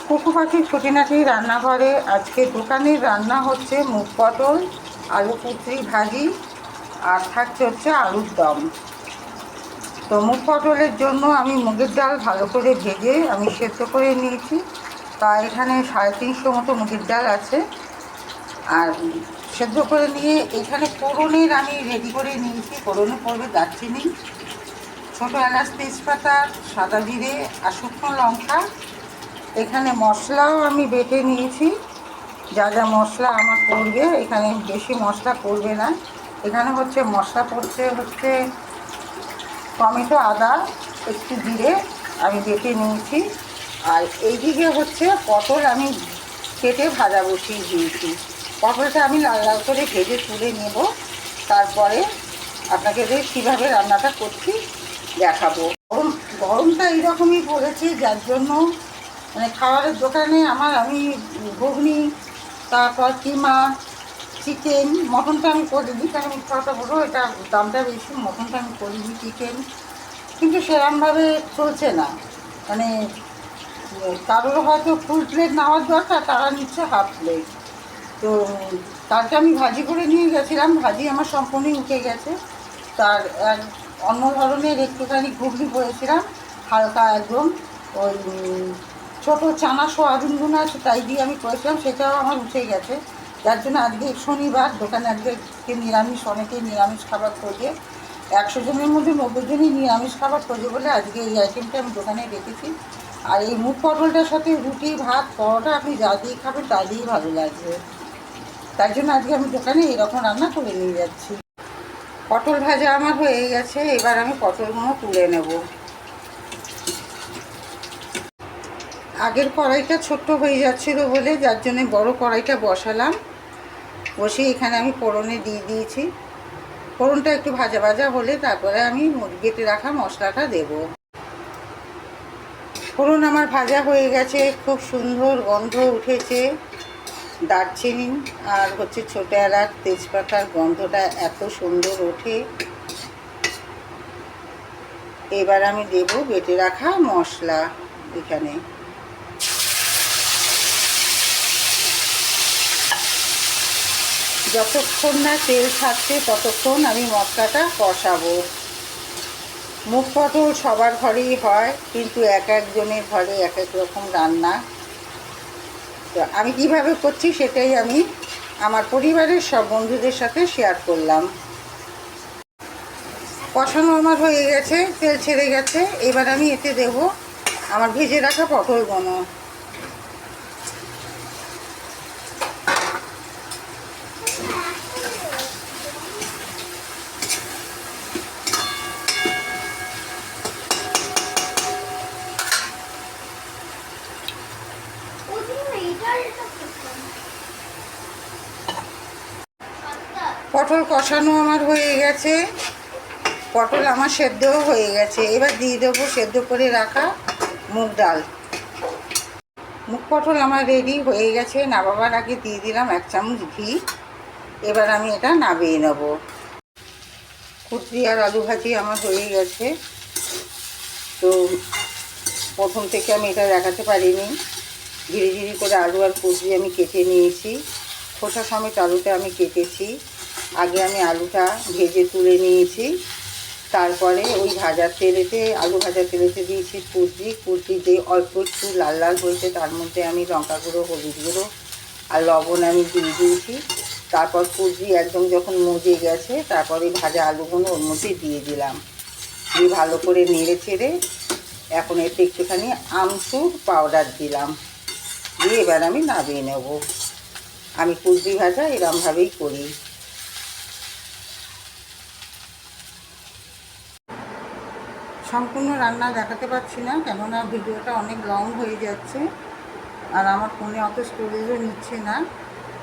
কুকু পাখির খুঁটিনাটি রান্নাঘরে আজকে দোকানের রান্না হচ্ছে মুগ পটল, আলু কুচি ভাজি আর থাকছে হচ্ছে আলুর দম। তো মুগ পটলের জন্য আমি মুগের ডাল ভালো করে ভেজে আমি সেদ্ধ করে নিয়েছি। তা এখানে 350 মতো মুগের ডাল আছে। আর সেদ্ধ করে নিয়ে এখানে ফোড়নের আমি রেডি করে নিয়েছি। ফোড়নে পড়বে দারচিনি, ছোটো এলাচ, তেজপাতা, সাদা জিরে আর শুকনো লঙ্কা। এখানে মশলাও আমি বেটে নিয়েছি, যা যা মশলা আমার পড়বে। এখানে বেশি মশলা পড়বে না। এখানে হচ্ছে মশলা পড়ছে হচ্ছে টমেটো, আদা, একটু জিরে আমি বেটে নিয়েছি। আর এইদিকে হচ্ছে পটল আমি কেটে ভাজা বসিয়ে দিয়েছি। পটলটা আমি লাল লাল করে ভেজে তুলে নেব, তারপরে আপনাকে কীভাবে রান্নাটা করছি দেখাবো। গরমটা এইরকমই পড়েছে, যার জন্য মানে খাবারের দোকানে আমি ঘুগনি, তারপর কিমা, চিকেন, মটনটা আমি করে দিই। কারণ কথা বলবো, এটা দামটা বেশি, মটনটা আমি করে দিই, চিকেন কিন্তু সেরকমভাবে চলছে না। মানে কারোর হয়তো ফুল প্লেট নেওয়ার দরকার, তারা নিচ্ছে হাফ প্লেট। তো তারকে আমি ভাজি করে নিয়ে গেছিলাম, ভাজি আমার সম্পূর্ণই উঠে গেছে। তার এক অন্য ধরনের একটুখানি ঘুগনি করেছিলাম, হালকা একদম ওই ছোটো চানা সোয়াবিনগুলো আছে তাই দিয়ে আমি করেছিলাম, সেটাও আমার উঠে গেছে। যার জন্য আজকে শনিবার, দোকানে আজকে নিরামিষ, অনেকেই নিরামিষ খাবার খোঁজে। 100 জনের মধ্যে 90 জনই নিরামিষ খাবার খোঁজে বলে আজকে এই আইটেমটা আমি দোকানে রেখেছি। আর এই মুগ পটলটার সাথে রুটি, ভাত, পরোটা আপনি যা দিয়ে খাবেন তা দিয়েই ভালো লাগবে। তার জন্য আজকে আমি দোকানে এরকম রান্না করে নিয়ে যাচ্ছি। পটল ভাজা আমার হয়ে গেছে, এবার আমি পটলগুলো তুলে নেব। আগের কড়াইটা ছোট্ট হয়ে যাচ্ছিলো বলে যার জন্য বড় কড়াইটা বসালাম। বসে এখানে আমি ফোড়নে দিয়ে দিয়েছি। ফোড়নটা একটু ভাজা ভাজা হলে তারপরে আমি বেটে রাখা মশলাটা দেব। ফোড়ন আমার ভাজা হয়ে গেছে, খুব সুন্দর গন্ধ উঠেছে। দারচিনি আর হচ্ছে ছোটো এলাচ, তেজপাতার গন্ধটা এত সুন্দর ওঠে। এবার আমি দেব বেটে রাখা মশলা। এখানে যতক্ষণ না তেল ছাড়ছে ততক্ষণ আমি মশলাটা কষাবো। মুগ পটল সবার ঘরেই হয়, কিন্তু এক একজনের ঘরে এক এক রকম রান্না। তো আমি কিভাবে করছি সেটাই আমি আমার পরিবারের সব বন্ধুদের সাথে শেয়ার করলাম। কষানো আমার হয়ে গেছে, তেল ছেড়ে গেছে। এবার আমি এতে দেব আমার ভেজে রাখা পটলগুলো। পটল কষানো আমার হয়ে গেছে, পটল আমার সেদ্ধও হয়ে গেছে। এবার দিয়ে দেবো সেদ্ধ করে রাখা মুগ ডাল। মুগ পটল আমার রেডি হয়ে গেছে। নামাবার আগে দিয়ে দিলাম 1 চামচ ঘি। এবার আমি এটা নামিয়ে নেব। কুচি আর আলু ভাজি আমার হয়ে গেছে। তো প্রথম থেকে আমি এটা দেখাতে পারিনি, ধীরে ধীরে করে আলু আর কুচি আমি কেটে নিয়েছি। খোসা সমেত আলুটা আমি কেটেছি। আগে আমি আলুটা ভেজে তুলে নিয়েছি, তারপরে ওই ভাজার তেলেতে, আলু ভাজার তেলেতে দিয়েছি কুচি দিয়ে অল্প একটু লাল লাল হয়েছে, তার মধ্যে আমি লঙ্কা গুঁড়ো, হলুদ গুঁড়ো আর লবণ আমি দিয়ে দিয়েছি। তারপর কুচি একদম যখন মজে গেছে, তারপরে ভাজা আলুগুলো ওর মধ্যে দিয়ে দিলাম। দিয়ে ভালো করে নেড়ে চেড়ে এখন এতে একটুখানি আমচুর পাউডার দিলাম। দিয়ে এবার আমি নামিয়ে নেব। আমি কুচি ভাজা এরমভাবেই করি। সম্পূর্ণ রান্না দেখাতে পারছি না, কেননা ভিডিওটা অনেক লং হয়ে যাচ্ছে আর আমার ফোনে অত স্টোরেজও নিচ্ছে না।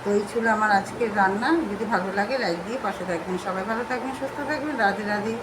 তো এই ছিল আমার আজকের রান্না। যদি ভালো লাগে লাইক দিয়ে পাশে থাকবেন। সবাই ভালো থাকবেন, সুস্থ থাকবেন। রাধে রাধে।